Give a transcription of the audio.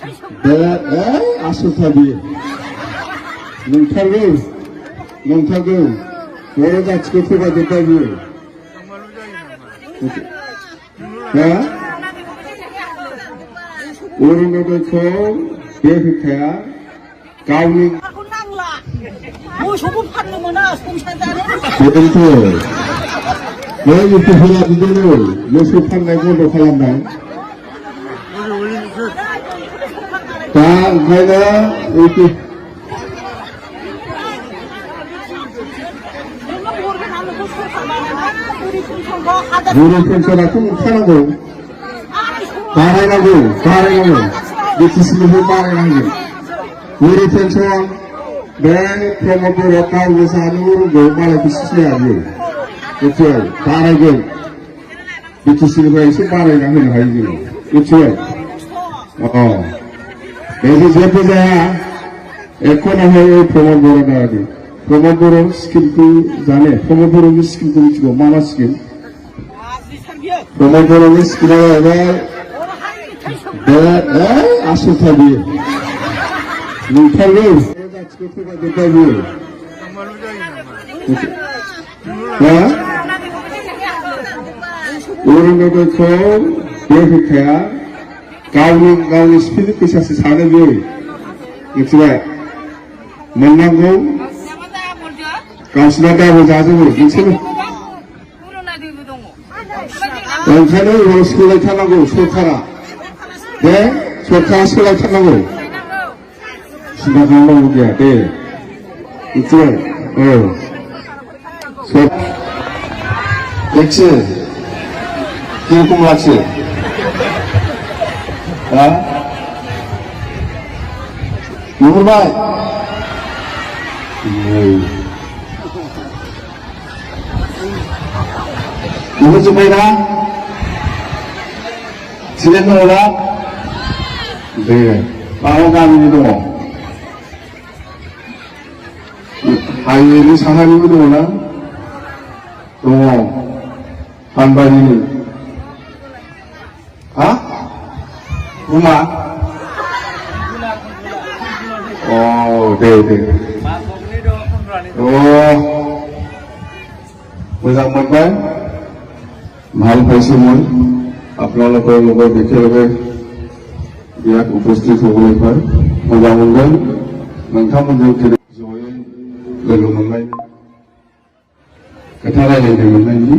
आसलथा बियो नंथारगौ बर' जाथिखौ थगायजोब्बाय बियो अरुणोदयखौ बे बिफाया गावनि मोसौबो फाननो मोना संसार जानो बेखौथ' बै बिफाया बिदिनो मोसौ फाननाय बन्द' खालामबाय दा ओंखायनो बुरि पेन्सनाथ' मोनखानांगौ बारायनांगौ बिटिसिनिफ्राय बारायनांगौ बुरि पेन्सन बे प्रमद बर'आ गावनो जानो रोंगौ मालाय बिसि जाया बियो मिथिबाय बारायगोन बिटिसिनिफ्राय एसे बारायना होनो हायो जोङो मिथिबाय बेजों जेबो जाया एखनावहाय प्रमद बर' दादि प्रमद बर' स्किमखौ जाने प्रमद बर'नि स्किमखौ मिथिगौ मा स्किम प्रमद बर'नि स्किमा जाहैबाय बे आसलथा बियो नंथारगौ जाथिखौ थगायजोब्बाय बियो अरुणोदयखौ बे बिफाया गावनि स्पिड फैसासो सानो बियो मिथिबाय मोननांगौ गावसिना दाबो जाजोबो नोंसोरो ओंखायनो सोलायथारनांगौ सरकारा दे सरकारा सोलायथारनांगौ सिन्था खालामनांगौ गैया दे मिथिबाय देखছো কিরকম লাগছে নুপুর ভাই নুপুরজोब्बाय ना थिगानो दङ ना दे माबा गामिनि दङ हायेनि साहानिबो दङ ना दङ पानबारिनि हा बुङा दे मोजां मोनबाय ভাল পাইছো মই আপোনালোকৰ লগত একেলগে ইয়াত উপস্থিত হ'বলৈ পাই मोजां मोनदों नोंथांमोनजों जयै लोगो मोननायनि खोथा रायज्लायनो मोननायनि